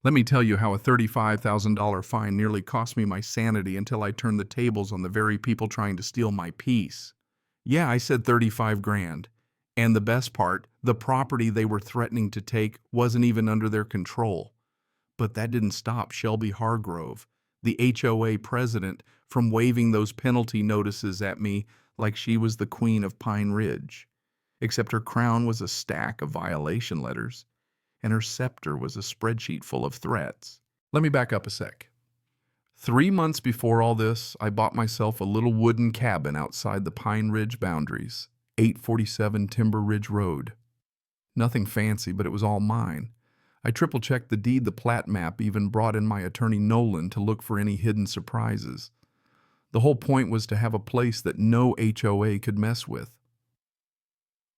Let me tell you how a $35,000 fine nearly cost me my sanity until I turned the tables on the very people trying to steal my peace. Yeah, I said 35 grand. And the best part, the property they were threatening to take wasn't even under their control. But that didn't stop Shelby Hargrove, the HOA president, from waving those penalty notices at me like she was the queen of Pine Ridge. Except her crown was a stack of violation letters, and her scepter was a spreadsheet full of threats. Let me back up a sec. 3 months before all this, I bought myself a little wooden cabin outside the Pine Ridge boundaries, 847 Timber Ridge Road. Nothing fancy, but it was all mine. I triple-checked the deed, the plat map, even brought in my attorney Nolan to look for any hidden surprises. The whole point was to have a place that no HOA could mess with.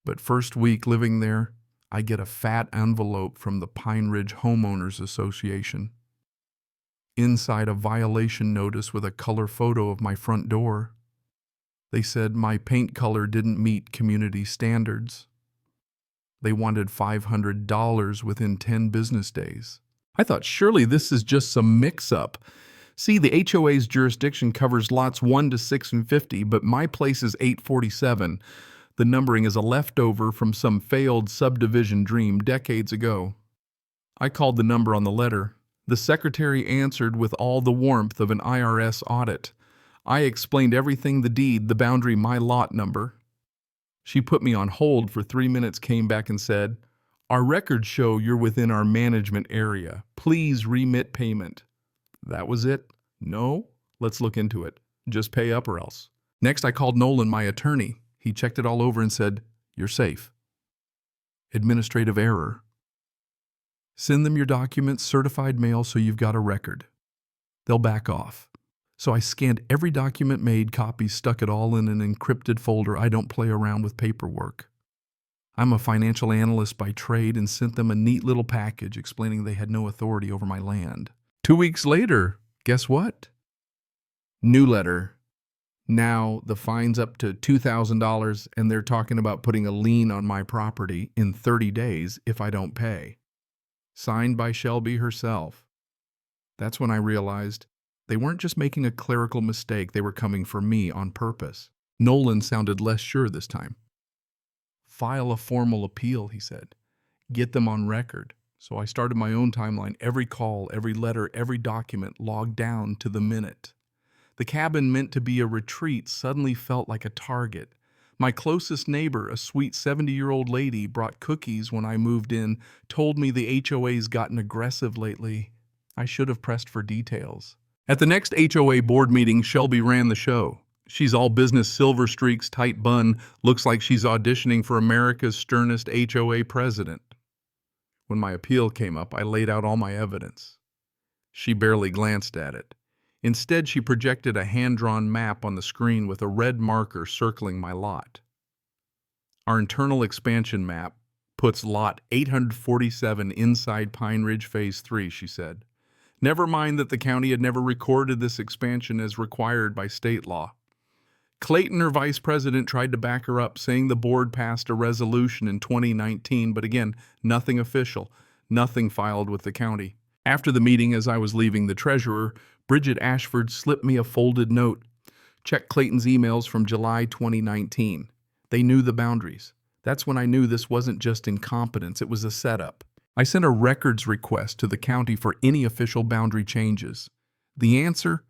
But first week living there, I get a fat envelope from the Pine Ridge Homeowners Association. Inside, a violation notice with a color photo of my front door. They said my paint color didn't meet community standards. They wanted $500 within 10 business days. I thought surely this is just some mix-up. See, the HOA's jurisdiction covers lots 1 to 6 and 50, but my place is 847. The numbering is a leftover from some failed subdivision dream decades ago. I called the number on the letter. The secretary answered with all the warmth of an IRS audit. I explained everything, the deed, the boundary, my lot number. She put me on hold for 3 minutes, came back and said, "Our records show you're within our management area. Please remit payment." That was it. No? Let's look into it. Just pay up or else. Next, I called Nolan, my attorney. He checked it all over and said, "You're safe." Administrative error. Send them your documents, certified mail, so you've got a record. They'll back off. So I scanned every document, made copies, stuck it all in an encrypted folder. I don't play around with paperwork. I'm a financial analyst by trade, and sent them a neat little package explaining they had no authority over my land. 2 weeks later, guess what? New letter. Now the fine's up to $2,000, and they're talking about putting a lien on my property in 30 days if I don't pay. Signed by Shelby herself. That's when I realized they weren't just making a clerical mistake, they were coming for me on purpose. Nolan sounded less sure this time. File a formal appeal, he said. Get them on record. So I started my own timeline, every call, every letter, every document logged down to the minute. The cabin, meant to be a retreat, suddenly felt like a target. My closest neighbor, a sweet 70-year-old lady, brought cookies when I moved in, told me the HOA's gotten aggressive lately. I should have pressed for details. At the next HOA board meeting, Shelby ran the show. She's all business, silver streaks, tight bun, looks like she's auditioning for America's sternest HOA president. When my appeal came up, I laid out all my evidence. She barely glanced at it. Instead, she projected a hand-drawn map on the screen with a red marker circling my lot. Our internal expansion map puts lot 847 inside Pine Ridge Phase 3, she said. Never mind that the county had never recorded this expansion as required by state law. Clayton, her vice president, tried to back her up, saying the board passed a resolution in 2019, but again, nothing official, nothing filed with the county. After the meeting, as I was leaving, the treasurer, Bridget Ashford, slipped me a folded note. Check Clayton's emails from July 2019. They knew the boundaries. That's when I knew this wasn't just incompetence, it was a setup. I sent a records request to the county for any official boundary changes. The answer?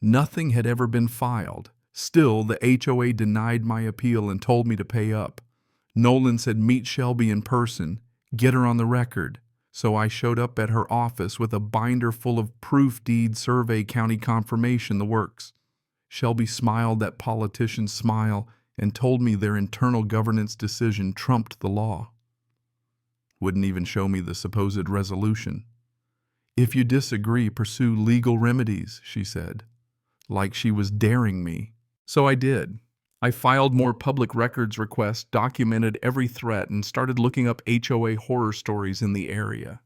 Nothing had ever been filed. Still, the HOA denied my appeal and told me to pay up. Nolan said meet Shelby in person, get her on the record. So I showed up at her office with a binder full of proof, deed, survey, county confirmation, the works. Shelby smiled that politician's smile and told me their internal governance decision trumped the law. Wouldn't even show me the supposed resolution. If you disagree, pursue legal remedies, she said, like she was daring me. So I did. I filed more public records requests, documented every threat, and started looking up HOA horror stories in the area.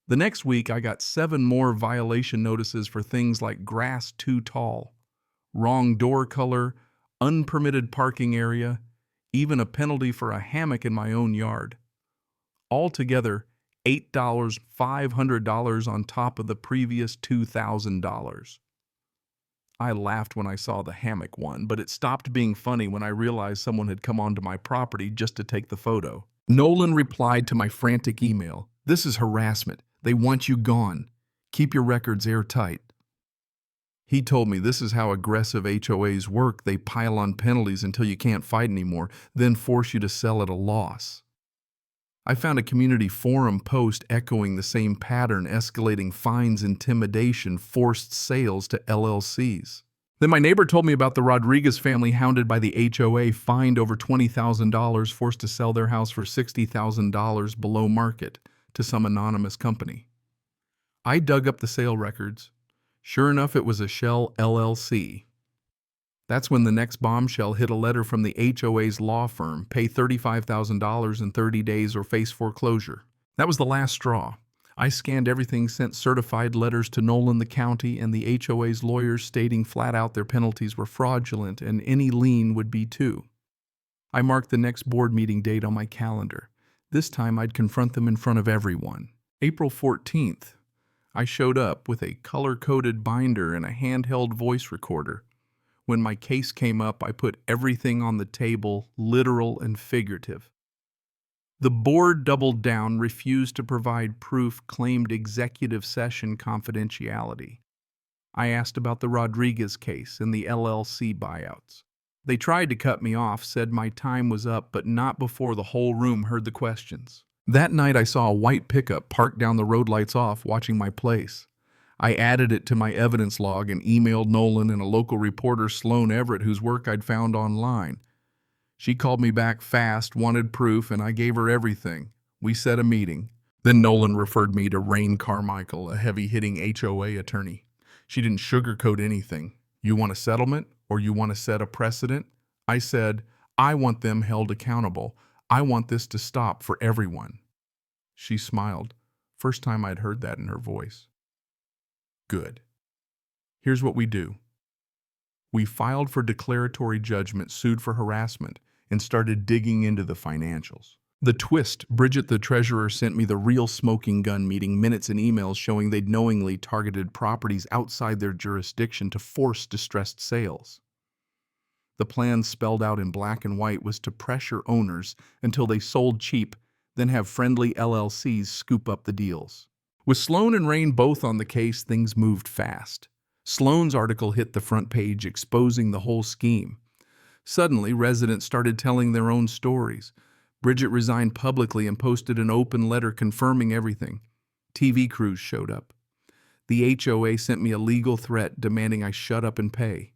The next week, I got 7 more violation notices for things like grass too tall, wrong door color, unpermitted parking area, even a penalty for a hammock in my own yard. Altogether, $8, $500 on top of the previous $2,000. I laughed when I saw the hammock one, but it stopped being funny when I realized someone had come onto my property just to take the photo. Nolan replied to my frantic email, "This is harassment. They want you gone. Keep your records airtight." He told me this is how aggressive HOAs work. They pile on penalties until you can't fight anymore, then force you to sell at a loss. I found a community forum post echoing the same pattern, escalating fines, intimidation, forced sales to LLCs. Then my neighbor told me about the Rodriguez family hounded by the HOA, fined over $20,000, forced to sell their house for $60,000 below market to some anonymous company. I dug up the sale records. Sure enough, it was a shell LLC. That's when the next bombshell hit: a letter from the HOA's law firm: pay $35,000 in 30 days or face foreclosure. That was the last straw. I scanned everything, sent certified letters to Nolan, the county, and the HOA's lawyers stating flat out their penalties were fraudulent and any lien would be too. I marked the next board meeting date on my calendar. This time I'd confront them in front of everyone. April 14th. I showed up with a color-coded binder and a handheld voice recorder. When my case came up, I put everything on the table, literal and figurative. The board doubled down, refused to provide proof, claimed executive session confidentiality. I asked about the Rodriguez case and the LLC buyouts. They tried to cut me off, said my time was up, but not before the whole room heard the questions. That night I saw a white pickup parked down the road, lights off, watching my place. I added it to my evidence log and emailed Nolan and a local reporter, Sloan Everett, whose work I'd found online. She called me back fast, wanted proof, and I gave her everything. We set a meeting. Then Nolan referred me to Rain Carmichael, a heavy-hitting HOA attorney. She didn't sugarcoat anything. "You want a settlement, or you want to set a precedent?" I said, "I want them held accountable. I want this to stop for everyone." She smiled. First time I'd heard that in her voice. "Good. Here's what we do." We filed for declaratory judgment, sued for harassment, and started digging into the financials. The twist: Bridget, the treasurer, sent me the real smoking gun meeting minutes and emails showing they'd knowingly targeted properties outside their jurisdiction to force distressed sales. The plan, spelled out in black and white, was to pressure owners until they sold cheap, then have friendly LLCs scoop up the deals. With Sloan and Rain both on the case, things moved fast. Sloan's article hit the front page, exposing the whole scheme. Suddenly, residents started telling their own stories. Bridget resigned publicly and posted an open letter confirming everything. TV crews showed up. The HOA sent me a legal threat demanding I shut up and pay.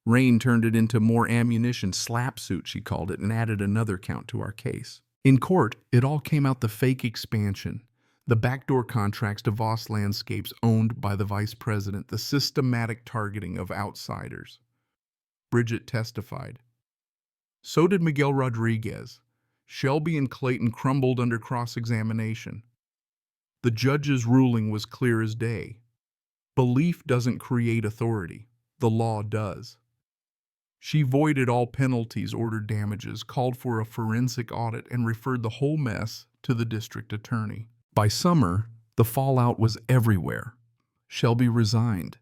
Rain turned it into more ammunition, slap suit she called it, and added another count to our case. In court, it all came out: the fake expansion, the backdoor contracts to Voss Landscapes owned by the vice president, the systematic targeting of outsiders. Bridget testified. So did Miguel Rodriguez. Shelby and Clayton crumbled under cross-examination. The judge's ruling was clear as day. Belief doesn't create authority. The law does. She voided all penalties, ordered damages, called for a forensic audit, and referred the whole mess to the district attorney. By summer, the fallout was everywhere. Shelby resigned.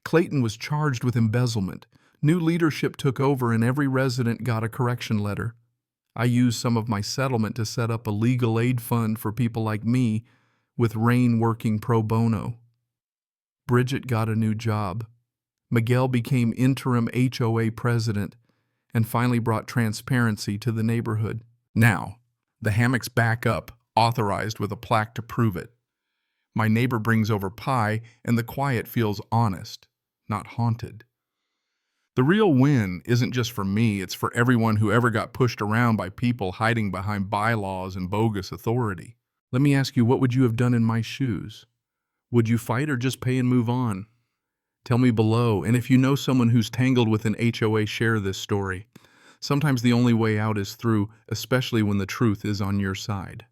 Clayton was charged with embezzlement. New leadership took over and every resident got a correction letter. I used some of my settlement to set up a legal aid fund for people like me, with Rain working pro bono. Bridget got a new job. Miguel became interim HOA president and finally brought transparency to the neighborhood. Now, the hammock's back up, authorized with a plaque to prove it. My neighbor brings over pie, and the quiet feels honest, not haunted. The real win isn't just for me, it's for everyone who ever got pushed around by people hiding behind bylaws and bogus authority. Let me ask you, what would you have done in my shoes? Would you fight or just pay and move on? Tell me below, and if you know someone who's tangled with an HOA, share this story. Sometimes the only way out is through, especially when the truth is on your side.